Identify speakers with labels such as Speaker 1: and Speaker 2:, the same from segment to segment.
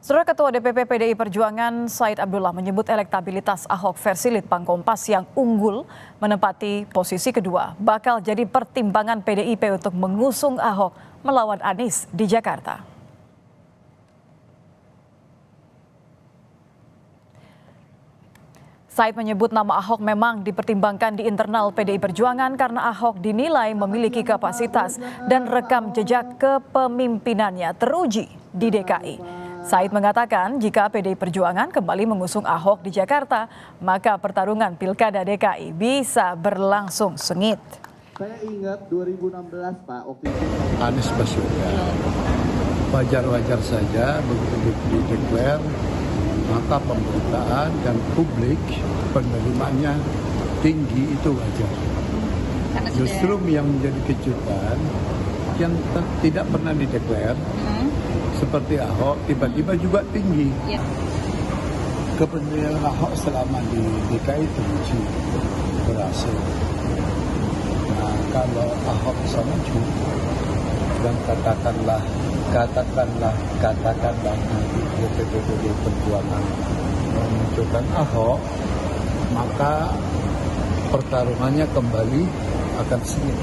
Speaker 1: Saudara Ketua DPP PDI Perjuangan Said Abdullah menyebut elektabilitas Ahok versi Litbang Kompas yang unggul menempati posisi kedua bakal jadi pertimbangan PDIP untuk mengusung Ahok melawan Anies di Jakarta. Said menyebut nama Ahok memang dipertimbangkan di internal PDI Perjuangan karena Ahok dinilai memiliki kapasitas dan rekam jejak kepemimpinannya teruji di DKI. Said mengatakan jika PDI Perjuangan kembali mengusung Ahok di Jakarta, maka pertarungan Pilkada DKI bisa berlangsung sengit.
Speaker 2: Saya ingat 2016 Pak, waktu itu
Speaker 3: Anies Baswedan, wajar-wajar saja begitu dideklar, maka pemberitaan dan publik penerimaannya tinggi, itu wajar. Justru yang menjadi kejutan yang tidak pernah dideklar seperti Ahok tiba-tiba juga tinggi. Kepentingan Ahok selama di DKI teruji berhasil. Nah, kalau Ahok bisa maju dan katakanlah nanti DPP PDI Perjuangan memunculkan Ahok, maka pertarungannya kembali akan sengit.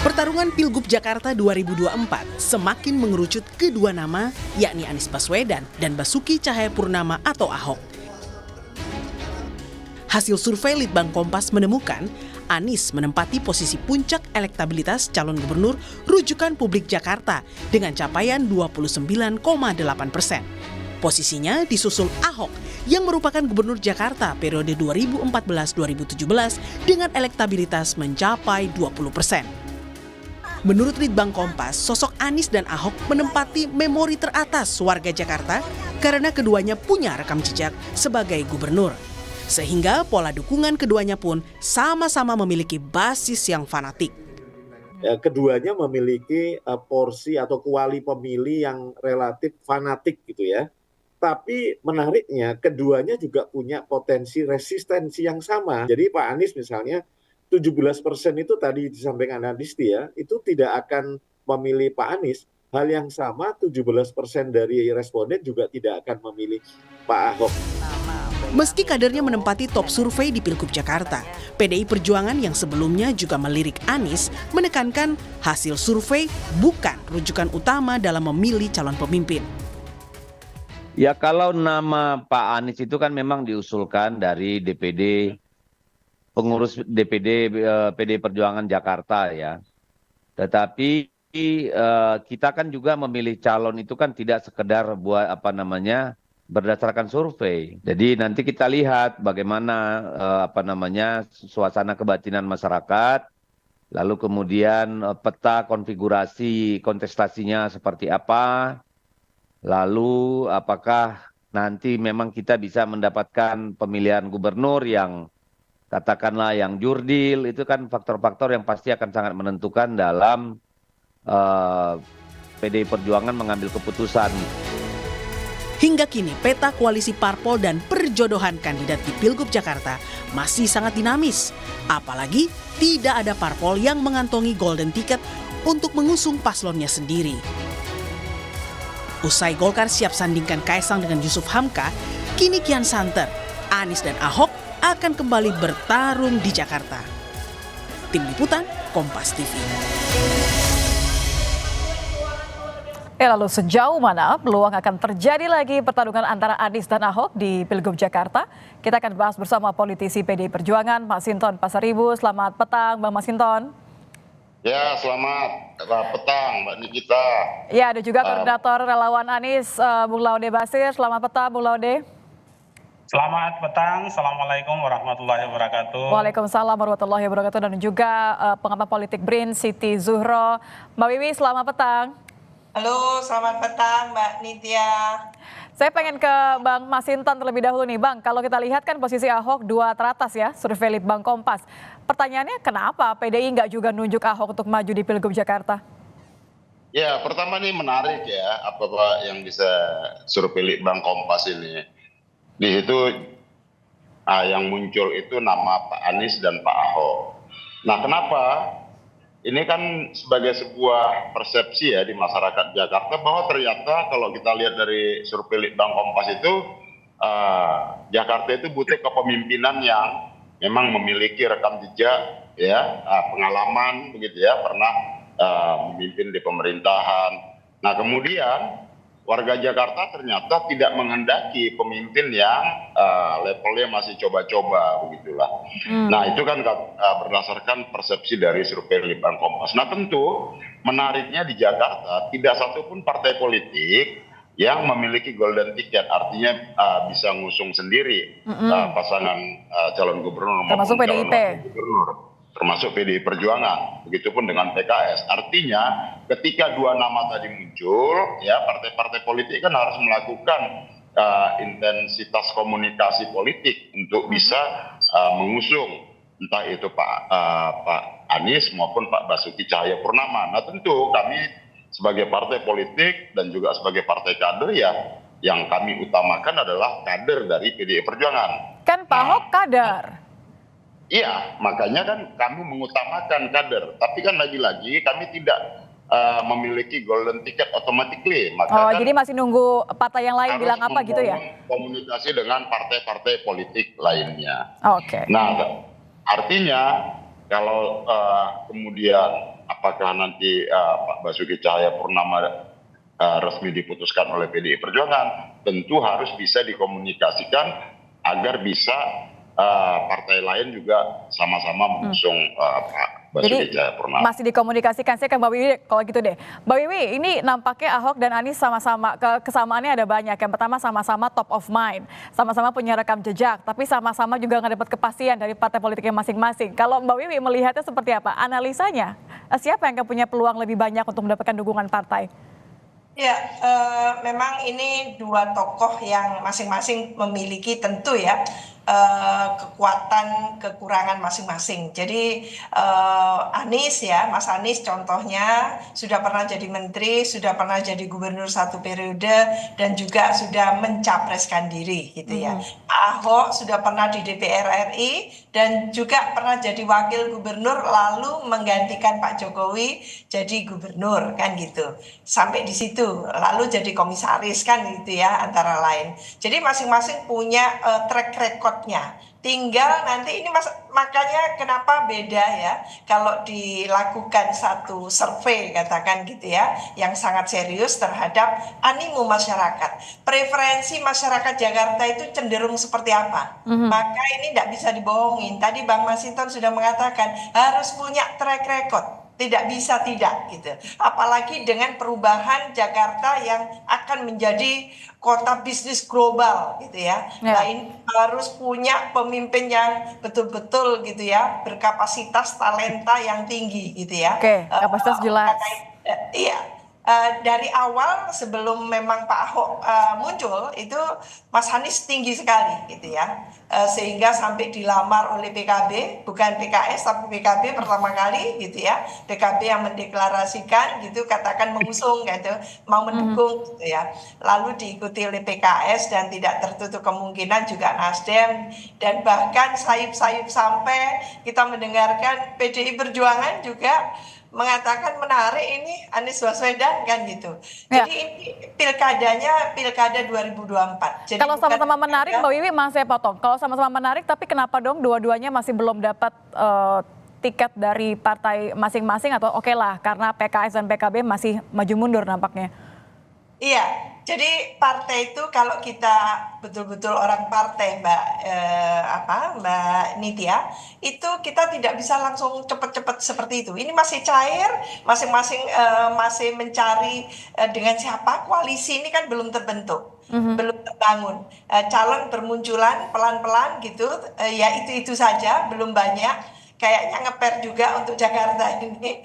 Speaker 4: Pertarungan Pilgub Jakarta 2024 semakin mengerucut kedua nama, yakni Anies Baswedan dan Basuki Cahayapurnama atau Ahok. Hasil survei Litbang Kompas menemukan Anies menempati posisi puncak elektabilitas calon gubernur rujukan publik Jakarta dengan capaian 29,8%. Posisinya disusul Ahok yang merupakan gubernur Jakarta periode 2014-2017 dengan elektabilitas mencapai 20%. Menurut Litbang Kompas, sosok Anies dan Ahok menempati memori teratas warga Jakarta karena keduanya punya rekam jejak sebagai gubernur. Sehingga pola dukungan keduanya pun sama-sama memiliki basis yang fanatik.
Speaker 5: Keduanya memiliki porsi atau kuali pemilih yang relatif fanatik gitu ya. Tapi menariknya keduanya juga punya potensi resistensi yang sama. Jadi Pak Anies misalnya 17% itu tadi disampaikan analis dia, itu tidak akan memilih Pak Anies. Hal yang sama 17% dari responden juga tidak akan memilih Pak Ahok.
Speaker 4: Meski kadernya menempati top survei di Pilgub Jakarta, PDI Perjuangan yang sebelumnya juga melirik Anies menekankan hasil survei bukan rujukan utama dalam memilih calon pemimpin.
Speaker 6: Ya kalau nama Pak Anies itu kan memang diusulkan dari DPD, pengurus DPD PDI Perjuangan Jakarta ya. Tetapi kita kan juga memilih calon itu kan tidak sekedar buat berdasarkan survei. Jadi nanti kita lihat bagaimana suasana kebatinan masyarakat, lalu kemudian peta konfigurasi kontestasinya seperti apa, lalu apakah nanti memang kita bisa mendapatkan pemilihan gubernur yang katakanlah yang jurdil, itu kan faktor-faktor yang pasti akan sangat menentukan dalam PDI Perjuangan mengambil keputusan.
Speaker 4: Hingga kini peta koalisi parpol dan perjodohan kandidat di Pilgub Jakarta masih sangat dinamis. Apalagi tidak ada parpol yang mengantongi golden ticket untuk mengusung paslonnya sendiri. Usai Golkar siap sandingkan Kaisang dengan Yusuf Hamka, kini kian santer, Anies dan Ahok akan kembali bertarung di Jakarta. Tim Liputan, Kompas TV.
Speaker 1: Lalu sejauh mana peluang akan terjadi lagi pertarungan antara Anies dan Ahok di Pilgub Jakarta? Kita akan bahas bersama politisi PDI Perjuangan, Masinton Pasaribu. Selamat petang, Bang Masinton.
Speaker 7: Ya, selamat petang, Mbak Nikita.
Speaker 1: Ya, ada juga koordinator relawan Anies, Bung Laude Basir. Selamat petang, Bung Laude.
Speaker 8: Selamat petang, Assalamualaikum warahmatullahi wabarakatuh.
Speaker 1: Waalaikumsalam warahmatullahi wabarakatuh. Dan juga pengamat politik BRIN, Siti Zuhro. Mbak Wiwi, selamat petang.
Speaker 9: Halo, selamat petang Mbak Nitya.
Speaker 1: Saya pengen ke Bang Masinton terlebih dahulu nih Bang. Kalau kita lihat kan posisi Ahok 2 teratas ya, survei Litbang Kompas. Pertanyaannya kenapa PDI nggak juga nunjuk Ahok untuk maju di Pilgub Jakarta?
Speaker 7: Ya, pertama nih menarik ya, apa yang bisa survei Litbang Kompas ini. Di situ yang muncul itu nama Pak Anies dan Pak Ahok. Nah, kenapa? Ini kan sebagai sebuah persepsi ya di masyarakat Jakarta bahwa ternyata kalau kita lihat dari survei Litbang Kompas itu Jakarta itu butuh kepemimpinan yang memang memiliki rekam jejak ya, pengalaman begitu ya, pernah memimpin di pemerintahan. Nah, kemudian warga Jakarta ternyata tidak menghendaki pemimpin yang levelnya masih coba-coba begitulah. Nah, itu kan berdasarkan persepsi dari survei Litbang Kompas. Nah, tentu menariknya di Jakarta tidak satupun partai politik yang memiliki golden ticket, artinya bisa ngusung sendiri pasangan calon gubernur
Speaker 1: termasuk
Speaker 7: maupun calon
Speaker 1: PDIP.
Speaker 7: wakil gubernur, termasuk PDI Perjuangan, begitupun dengan PKS. Artinya ketika dua nama tadi muncul, ya partai-partai politik kan harus melakukan intensitas komunikasi politik untuk bisa mengusung entah itu Pak Anies maupun Pak Basuki Cahayapurnama. Nah, tentu kami sebagai partai politik dan juga sebagai partai kader ya, yang kami utamakan adalah kader dari PDI Perjuangan.
Speaker 1: Kan Pak Ahok kader.
Speaker 7: Iya, makanya kan kami mengutamakan kader. Tapi kan lagi-lagi kami tidak memiliki golden ticket automatically. Maka kan
Speaker 1: Jadi masih nunggu partai yang lain
Speaker 7: harus
Speaker 1: bilang apa gitu ya?
Speaker 7: membangun komunikasi dengan partai-partai politik lainnya.
Speaker 1: Oke.
Speaker 7: Nah, artinya kalau kemudian apakah nanti Pak Basuki Cahayapurnama resmi diputuskan oleh PDI Perjuangan, tentu harus bisa dikomunikasikan agar bisa partai lain juga sama-sama mengusung Pak Basuki Cahayapurnama.
Speaker 1: Masih dikomunikasikan. Saya ke Mbak Wiwi kalau gitu deh. Mbak Wiwi, ini nampaknya Ahok dan Anies sama-sama, kesamaannya ada banyak. Yang pertama sama-sama top of mind, sama-sama punya rekam jejak, tapi sama-sama juga nggak dapat kepastian dari partai politiknya masing-masing. Kalau Mbak Wiwi melihatnya seperti apa? Analisanya, siapa yang akan punya peluang lebih banyak untuk mendapatkan dukungan partai?
Speaker 9: Ya, memang ini dua tokoh yang masing-masing memiliki tentu ya kekuatan kekurangan masing-masing. Jadi Anies ya, Mas Anies contohnya sudah pernah jadi menteri, sudah pernah jadi gubernur 1 periode dan juga sudah mencapreskan diri gitu ya. Ahok sudah pernah di DPR RI dan juga pernah jadi wakil gubernur lalu menggantikan Pak Jokowi jadi gubernur kan gitu. Sampai di situ lalu jadi komisaris kan gitu ya antara lain. Jadi masing-masing punya track recordnya. Tinggal nanti ini makanya kenapa beda ya kalau dilakukan satu survei katakan gitu ya yang sangat serius terhadap animo masyarakat. Preferensi masyarakat Jakarta itu cenderung seperti apa? Maka ini tidak bisa dibohongin. Tadi Bang Masinton sudah mengatakan harus punya track record. Tidak bisa tidak gitu. Apalagi dengan perubahan Jakarta yang akan menjadi kota bisnis global gitu ya. Nah, ini harus punya pemimpin yang betul-betul gitu ya, berkapasitas talenta yang tinggi gitu ya.
Speaker 1: Oke, kapasitas jelas.
Speaker 9: Iya. Dari awal sebelum memang Pak Ahok muncul itu Mas Anies tinggi sekali gitu ya, sehingga sampai dilamar oleh PKB, bukan PKS tapi PKB pertama kali gitu ya, PKB yang mendeklarasikan gitu, katakan mengusung gitu, mau mendukung gitu ya, lalu diikuti oleh PKS dan tidak tertutup kemungkinan juga Nasdem dan bahkan sayup-sayup sampai kita mendengarkan PDI Perjuangan juga mengatakan menarik ini Anies Baswedan kan gitu. Jadi ini pilkadanya pilkada 2024. Jadi
Speaker 1: kalau sama-sama menarik, Mbak Wiwi saya potong. Kalau sama-sama menarik, tapi kenapa dong dua-duanya masih belum dapat tiket dari partai masing-masing atau oke lah karena PKS dan PKB masih maju mundur nampaknya?
Speaker 9: Iya, jadi partai itu kalau kita betul-betul orang partai Mbak Nitya, itu kita tidak bisa langsung cepat-cepat seperti itu. Ini masih cair, masing-masing masih mencari dengan siapa, koalisi ini kan belum terbentuk, belum terbangun. Calon bermunculan pelan-pelan gitu, ya itu saja, belum banyak. Kayaknya ngeper juga untuk Jakarta ini.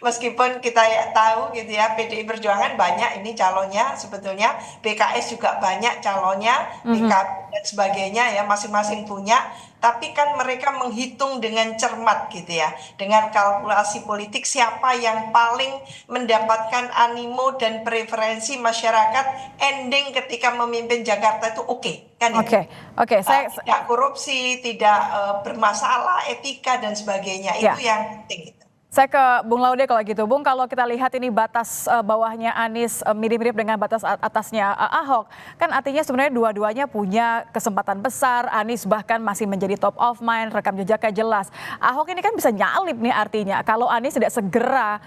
Speaker 9: Meskipun kita ya tahu gitu ya, PDI Perjuangan banyak ini calonnya sebetulnya, PKS juga banyak calonnya, PKB dan sebagainya ya, masing-masing punya. Tapi kan mereka menghitung dengan cermat gitu ya, dengan kalkulasi politik siapa yang paling mendapatkan animo dan preferensi masyarakat ending ketika memimpin Jakarta itu oke, kan ya?
Speaker 1: Oke, saya
Speaker 9: Tidak korupsi, tidak bermasalah, etika dan sebagainya.
Speaker 1: Ya.
Speaker 9: Itu yang penting.
Speaker 1: Saya ke Bung Laude kalau gitu. Bung, kalau kita lihat ini batas bawahnya Anies mirip-mirip dengan batas atasnya Ahok, kan artinya sebenarnya dua-duanya punya kesempatan besar. Anies bahkan masih menjadi top of mind, rekam jejaknya jelas. Ahok ini kan bisa nyalip nih artinya. Kalau Anies tidak segera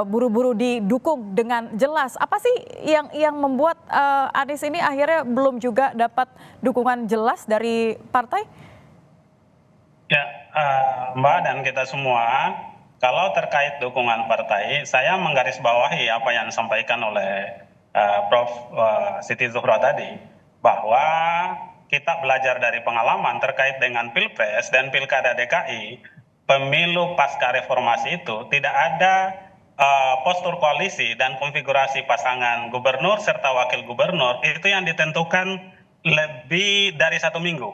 Speaker 1: buru-buru didukung dengan jelas, apa sih yang membuat Anies ini akhirnya belum juga dapat dukungan jelas dari partai?
Speaker 8: Ya, Mbak dan kita semua, kalau terkait dukungan partai, saya menggarisbawahi apa yang disampaikan oleh Prof. Siti Zuhro tadi, bahwa kita belajar dari pengalaman terkait dengan Pilpres dan Pilkada DKI, pemilu pasca reformasi itu tidak ada postur koalisi dan konfigurasi pasangan gubernur serta wakil gubernur itu yang ditentukan lebih dari 1 minggu.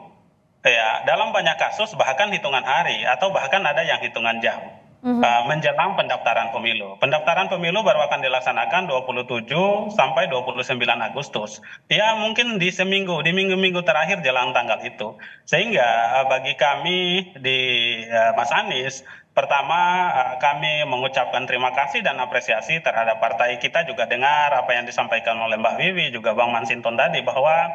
Speaker 8: Ya, dalam banyak kasus bahkan hitungan hari atau bahkan ada yang hitungan jam. Menjelang pendaftaran pemilu. Pendaftaran pemilu baru akan dilaksanakan 27 sampai 29 Agustus. Ya mungkin di seminggu, di minggu-minggu terakhir jelang tanggal itu. Sehingga bagi kami di Mas Anies, pertama kami mengucapkan terima kasih dan apresiasi terhadap partai kita, juga dengar apa yang disampaikan oleh Mbak Wiwi, juga Bang Mansinton tadi, bahwa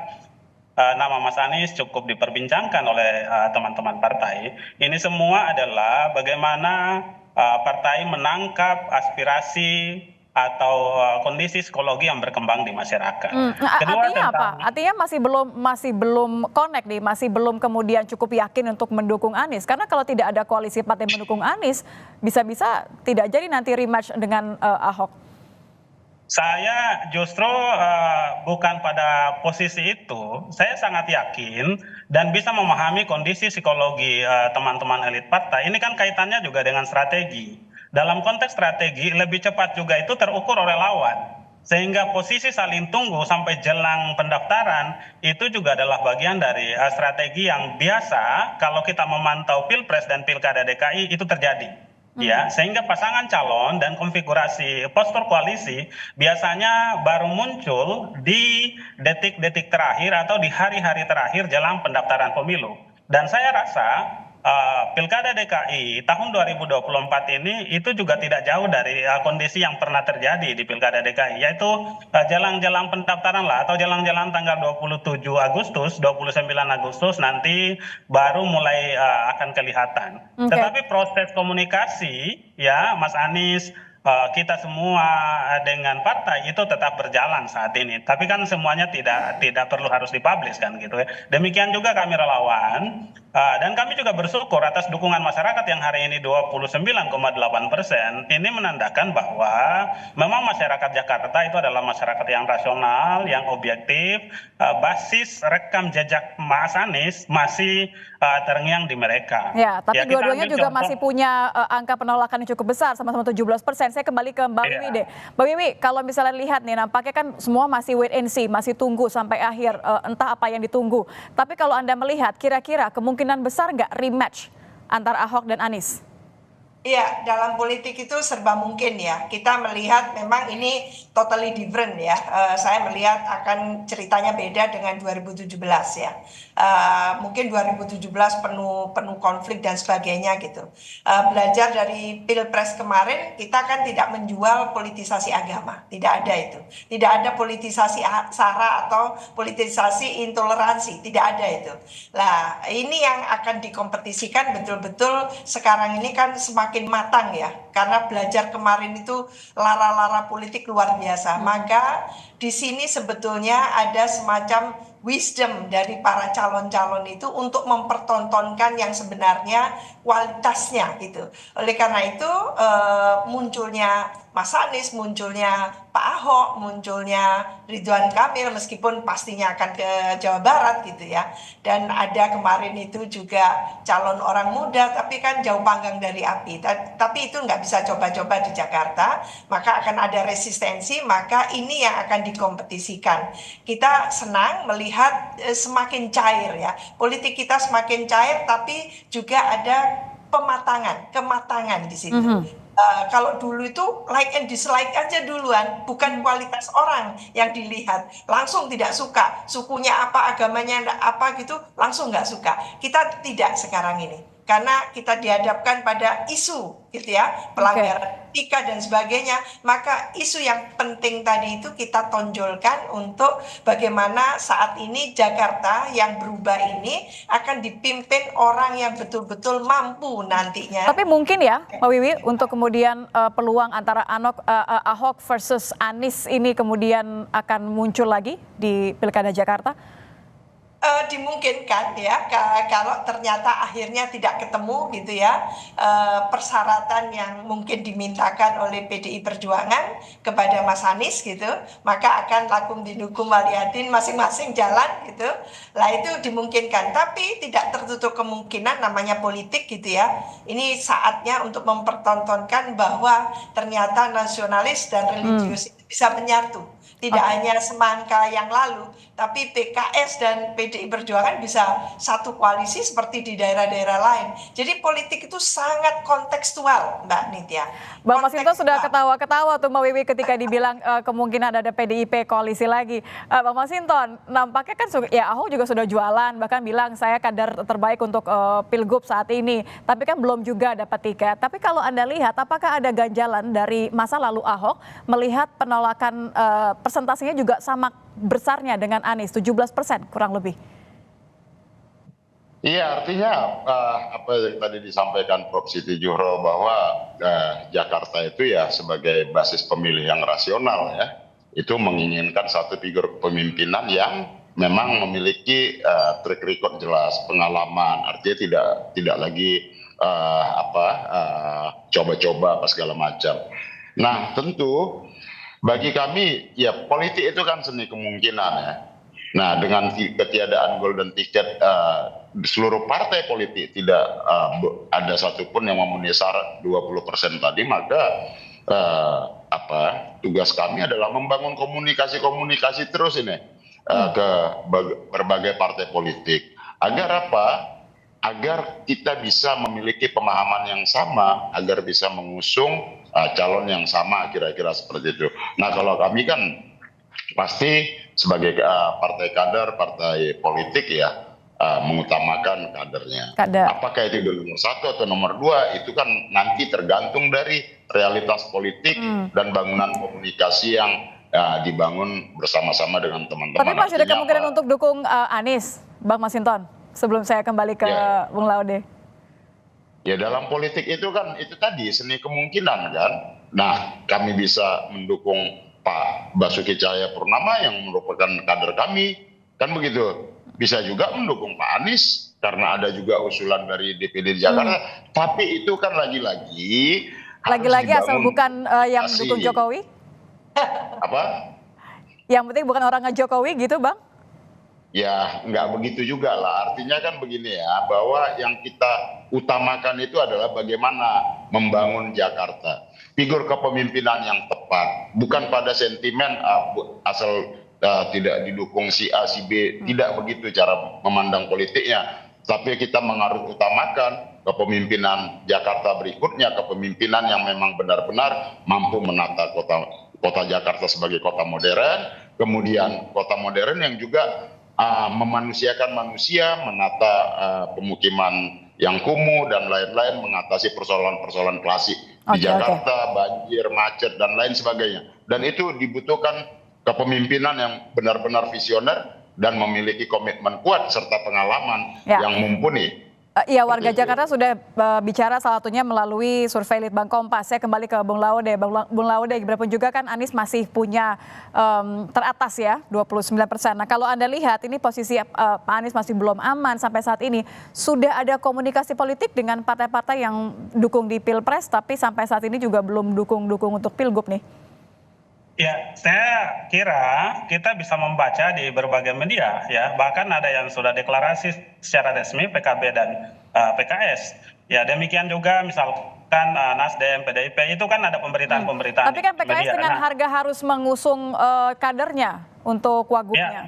Speaker 8: nama Mas Anies cukup diperbincangkan oleh teman-teman partai. Ini semua adalah bagaimana partai menangkap aspirasi atau kondisi psikologi yang berkembang di masyarakat.
Speaker 1: Artinya apa? Artinya masih belum connect nih, masih belum kemudian cukup yakin untuk mendukung Anies. Karena kalau tidak ada koalisi partai mendukung Anies, bisa-bisa tidak jadi nanti rematch dengan Ahok.
Speaker 8: Saya justru bukan pada posisi itu. Saya sangat yakin dan bisa memahami kondisi psikologi teman-teman elit partai. Ini kan kaitannya juga dengan strategi. Dalam konteks strategi, lebih cepat juga itu terukur oleh lawan. Sehingga posisi saling tunggu sampai jelang pendaftaran itu juga adalah bagian dari strategi yang biasa kalau kita memantau Pilpres dan Pilkada DKI itu terjadi. Ya, sehingga pasangan calon dan konfigurasi postur koalisi biasanya baru muncul di detik-detik terakhir atau di hari-hari terakhir jelang pendaftaran pemilu. Dan saya rasa Pilkada DKI tahun 2024 ini itu juga tidak jauh dari kondisi yang pernah terjadi di Pilkada DKI, yaitu jelang-jelang pendaftaran lah, atau jelang-jelang tanggal 27 Agustus, 29 Agustus nanti baru mulai akan kelihatan. Tetapi proses komunikasi ya Mas Anies, kita semua dengan partai itu tetap berjalan saat ini. Tapi kan semuanya tidak perlu harus dipublish kan gitu ya. Demikian juga kami relawan. Dan kami juga bersyukur atas dukungan masyarakat yang hari ini 29,8%. Ini menandakan bahwa memang masyarakat Jakarta itu adalah masyarakat yang rasional, yang objektif. Basis rekam jejak Mas Anies masih terngiang di mereka.
Speaker 1: Ya, tapi dua-duanya juga masih punya angka penolakan yang cukup besar, sama-sama 17%. Saya kembali ke Mbak Wiwi deh. Mbak Wiwi, kalau misalnya lihat nih, nampaknya kan semua masih wait and see, masih tunggu sampai akhir, entah apa yang ditunggu. Tapi kalau Anda melihat, kira-kira kemungkinan besar nggak rematch antara Ahok dan Anies?
Speaker 9: Iya, dalam politik itu serba mungkin ya. Kita melihat memang ini totally different ya. Saya melihat akan ceritanya beda dengan 2017 ya. Mungkin 2017 penuh konflik dan sebagainya gitu. Belajar dari Pilpres kemarin, kita kan tidak menjual politisasi agama. Tidak ada itu. Tidak ada politisasi SARA atau politisasi intoleransi. Tidak ada itu. Nah, ini yang akan dikompetisikan betul-betul sekarang ini kan semakin matang ya, karena belajar kemarin itu lara-lara politik luar biasa. Maka di sini sebetulnya ada semacam wisdom dari para calon-calon itu untuk mempertontonkan yang sebenarnya kualitasnya gitu. Oleh karena itu munculnya Mas Anies, munculnya Pak Ahok, munculnya Ridwan Kamil, meskipun pastinya akan ke Jawa Barat gitu ya. Dan ada kemarin itu juga calon orang muda, tapi kan jauh panggang dari api. Tapi itu nggak bisa coba-coba di Jakarta, maka akan ada resistensi, maka ini yang akan dikompetisikan. Kita senang melihat semakin cair ya, politik kita semakin cair, tapi juga ada kematangan di situ. Kalau dulu itu like and dislike aja duluan, bukan kualitas orang yang dilihat. Langsung tidak suka, sukunya apa, agamanya apa gitu, langsung nggak suka. Kita tidak sekarang ini, karena kita dihadapkan pada isu gitu ya, pelanggaran etika dan sebagainya. Maka isu yang penting tadi itu kita tonjolkan untuk bagaimana saat ini Jakarta yang berubah ini akan dipimpin orang yang betul-betul mampu nantinya.
Speaker 1: Tapi mungkin ya Pak Wiwi, untuk kemudian peluang antara Ahok versus Anies ini kemudian akan muncul lagi di Pilkada Jakarta?
Speaker 9: Dimungkinkan ya, kalau ternyata akhirnya tidak ketemu gitu ya, persyaratan yang mungkin dimintakan oleh PDI Perjuangan kepada Mas Anies gitu, maka akan lakum dinukum waliyadin, masing-masing jalan gitu. Lah itu dimungkinkan, tapi tidak tertutup kemungkinan, namanya politik gitu ya. Ini saatnya untuk mempertontonkan bahwa ternyata nasionalis dan religius itu bisa menyatu. Tidak hanya semangka yang lalu, tapi PKS dan PDI Perjuangan bisa satu koalisi seperti di daerah-daerah lain. Jadi politik itu sangat kontekstual, Mbak Nitya.
Speaker 1: Bang Masinton sudah ketawa-ketawa tuh Mbak Wiwi ketika dibilang kemungkinan ada PDIP koalisi lagi. Bang Masinton, nampaknya kan ya Ahok juga sudah jualan, bahkan bilang saya kader terbaik untuk Pilgub saat ini. Tapi kan belum juga dapat tiket. Tapi kalau Anda lihat, apakah ada ganjalan dari masa lalu Ahok melihat penolakan persentasenya juga sama besarnya dengan Anies, 17% kurang lebih?
Speaker 7: Iya, artinya apa yang tadi disampaikan Prof. Siti Zuhro bahwa Jakarta itu ya sebagai basis pemilih yang rasional ya, itu menginginkan satu figur kepemimpinan yang memang memiliki track record jelas, pengalaman, artinya tidak lagi coba-coba apa segala macam. Nah, tentu bagi kami ya politik itu kan seni kemungkinan ya. Nah, dengan ketiadaan golden ticket seluruh partai politik tidak ada satupun yang memenuhi syarat 20% tadi, maka tugas kami adalah membangun komunikasi terus ini ke berbagai partai politik. Agar apa? Agar kita bisa memiliki pemahaman yang sama, agar bisa mengusung calon yang sama, kira-kira seperti itu. Nah, kalau kami kan pasti sebagai partai kader, partai politik ya mengutamakan kadernya. Apakah itu nomor 1 atau nomor 2 itu kan nanti tergantung dari realitas politik dan bangunan komunikasi yang dibangun bersama-sama dengan teman-teman.
Speaker 1: Tapi masih ada kemungkinan untuk dukung Anies, Bang Masinton, sebelum saya kembali ke Bung Laude.
Speaker 7: Ya, dalam politik itu kan itu tadi seni kemungkinan kan. Nah, kami bisa mendukung Pak Basuki Cahayapurnama yang merupakan kader kami, kan begitu. Bisa juga mendukung Pak Anies karena ada juga usulan dari DPD Jakarta. Tapi itu kan lagi-lagi
Speaker 1: asal bukan yang mendukung Jokowi?
Speaker 7: Apa?
Speaker 1: Yang penting bukan orang Jokowi gitu, Bang?
Speaker 7: Ya, nggak begitu juga lah. Artinya kan begini ya, bahwa yang kita utamakan itu adalah bagaimana membangun Jakarta. Figur kepemimpinan yang tepat. Bukan pada sentimen asal tidak didukung si A, si B. Tidak begitu cara memandang politiknya. Tapi kita utamakan kepemimpinan Jakarta berikutnya, kepemimpinan yang memang benar-benar mampu menata kota Jakarta sebagai kota modern. Kemudian kota modern yang juga memanusiakan manusia, menata pemukiman yang kumuh dan lain-lain, mengatasi persoalan-persoalan klasik di Jakarta, banjir, macet dan lain sebagainya. Dan itu dibutuhkan kepemimpinan yang benar-benar visioner dan memiliki komitmen kuat serta pengalaman yang mumpuni.
Speaker 1: Iya, warga Jakarta sudah bicara salah satunya melalui survei Litbang Kompas. Saya kembali ke Bung Laude. Bung Laude, berapun juga kan Anies masih punya teratas ya, 29%. Nah kalau Anda lihat ini posisi Pak Anies masih belum aman sampai saat ini. Sudah ada komunikasi politik dengan partai-partai yang dukung di Pilpres, tapi sampai saat ini juga belum dukung untuk Pilgub nih.
Speaker 8: Ya, saya kira kita bisa membaca di berbagai media ya, bahkan ada yang sudah deklarasi secara resmi PKB dan PKS. Ya, demikian juga misalkan Nasdem, PDIP itu kan ada pemberitaan-pemberitaan.
Speaker 1: Tapi kan PKS dengan harga harus mengusung kadernya untuk wagubnya.
Speaker 8: Ya.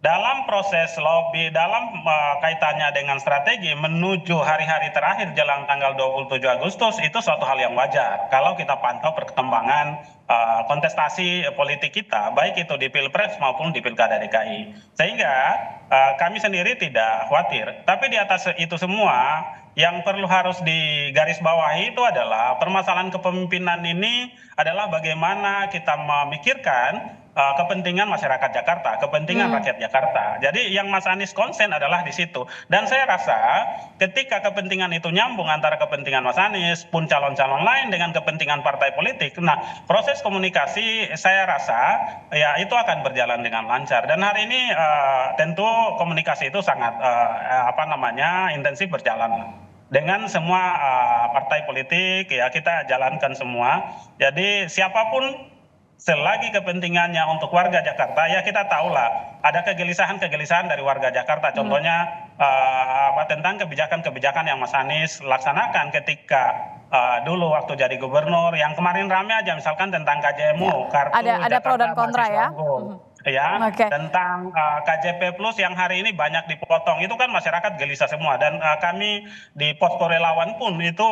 Speaker 8: Dalam proses lobby, dalam kaitannya dengan strategi menuju hari-hari terakhir jelang tanggal 27 Agustus itu suatu hal yang wajar. Kalau kita pantau perkembangan kontestasi politik kita, baik itu di Pilpres maupun di Pilkada DKI. Sehingga kami sendiri tidak khawatir. Tapi di atas itu semua, yang perlu harus digarisbawahi itu adalah permasalahan kepemimpinan ini adalah bagaimana kita memikirkan kepentingan masyarakat Jakarta, kepentingan rakyat Jakarta. Jadi yang Mas Anies konsen adalah di situ. Dan saya rasa ketika kepentingan itu nyambung antara kepentingan Mas Anies pun calon-calon lain dengan kepentingan partai politik, nah proses komunikasi saya rasa ya itu akan berjalan dengan lancar. Dan hari ini tentu komunikasi itu sangat intensif berjalan dengan semua partai politik ya, kita jalankan semua. Jadi siapapun selagi kepentingannya untuk warga Jakarta, ya kita tahulah ada kegelisahan-kegelisahan dari warga Jakarta. Contohnya tentang kebijakan-kebijakan yang Mas Anies laksanakan ketika dulu waktu jadi gubernur, yang kemarin rame aja misalkan tentang KJMU, kartu
Speaker 1: ada
Speaker 8: Jakarta
Speaker 1: pro dan kontra ya.
Speaker 8: Ya, tentang KJP Plus yang hari ini banyak dipotong, itu kan masyarakat gelisah semua. Dan kami di posko relawan pun itu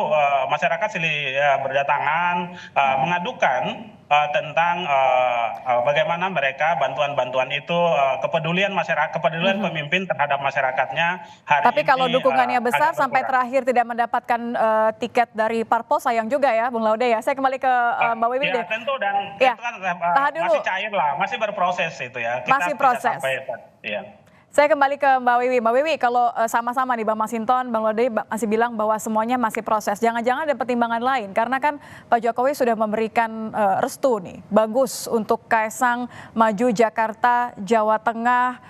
Speaker 8: masyarakat silih berdatangan mengadukan tentang bagaimana mereka bantuan-bantuan itu kepedulian masyarakat, kepedulian pemimpin terhadap masyarakatnya hari
Speaker 1: Tapi
Speaker 8: ini.
Speaker 1: kalau dukungannya besar sampai
Speaker 8: berkurang.
Speaker 1: terakhir tidak mendapatkan tiket dari parpol, sayang juga ya Bung Laude ya. Saya kembali ke Mbak Wiwi deh.
Speaker 8: Tentu, dan
Speaker 1: Ya,
Speaker 8: itu kan
Speaker 1: tahan dulu.
Speaker 8: masih cair lah, masih berproses itu ya. Kita
Speaker 1: Masih
Speaker 8: tidak
Speaker 1: proses.
Speaker 8: ya.
Speaker 1: Saya kembali ke Mbak Wiwi. Mbak Wiwi, kalau sama-sama nih Bang Masinton, Bang Laude masih bilang bahwa semuanya masih proses. Jangan-jangan ada pertimbangan lain, karena kan Pak Jokowi sudah memberikan restu nih, bagus untuk Kaisang maju Jakarta, Jawa Tengah,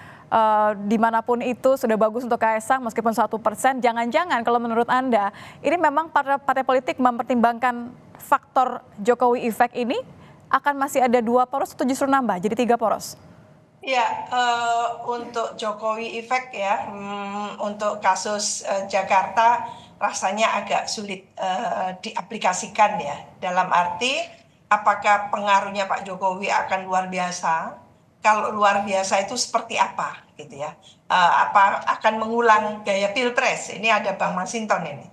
Speaker 1: dimanapun itu sudah bagus untuk Kaisang meskipun 1%. Jangan-jangan kalau menurut Anda, ini memang partai politik mempertimbangkan faktor Jokowi effect ini akan masih ada 2 poros atau justru nambah jadi 3 poros?
Speaker 9: Ya, untuk Jokowi effect ya, untuk kasus Jakarta rasanya agak sulit diaplikasikan ya. Dalam arti, apakah pengaruhnya Pak Jokowi akan luar biasa? Kalau luar biasa itu seperti apa gitu ya? Apa akan mengulang gaya Pilpres? Ini ada Bang Masinton ini.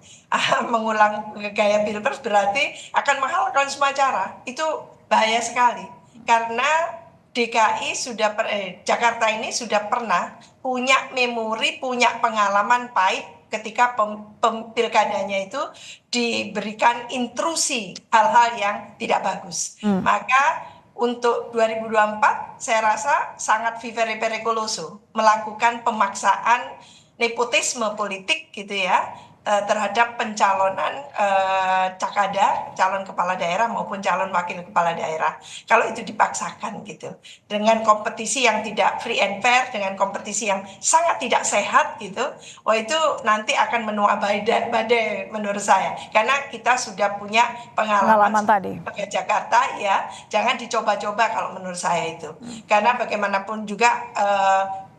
Speaker 9: Mengulang gaya Pilpres berarti akan menghalalkan semua cara. Itu bahaya sekali. Karena DKI Jakarta ini sudah pernah punya memori, punya pengalaman pahit ketika pilkadanya itu diberikan intrusi hal-hal yang tidak bagus. Maka untuk 2024 saya rasa sangat vivere pericoloso melakukan pemaksaan nepotisme politik gitu ya, terhadap pencalonan cakada, calon kepala daerah maupun calon wakil kepala daerah. Kalau itu dipaksakan gitu, dengan kompetisi yang tidak free and fair, dengan kompetisi yang sangat tidak sehat gitu, wah itu nanti akan menuai badai menurut saya. Karena kita sudah punya pengalaman
Speaker 1: tadi
Speaker 9: pakai Jakarta ya, jangan dicoba-coba kalau menurut saya itu. Karena bagaimanapun juga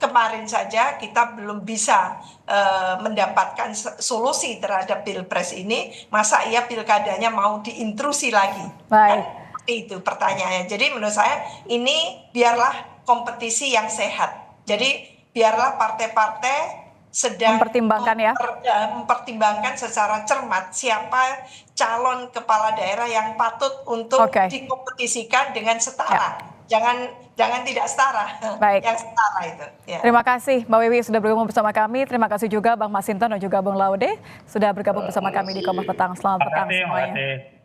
Speaker 9: kemarin saja kita belum bisa mendapatkan solusi terhadap Pilpres ini, masa iya pilkadanya mau diintrusi lagi?
Speaker 1: Baik.
Speaker 9: Kan itu pertanyaannya. Jadi menurut saya ini biarlah kompetisi yang sehat. Jadi biarlah partai-partai sedang mempertimbangkan secara cermat siapa calon kepala daerah yang patut untuk dikompetisikan dengan setara. Jangan tidak setara.
Speaker 1: Baik.
Speaker 9: Yang setara itu. Ya.
Speaker 1: Terima kasih Mbak Wiwi sudah bergabung bersama kami. Terima kasih juga Bang Masinton dan juga Bung Laude sudah bergabung bersama kami di Kompas Petang. Selamat petang semuanya.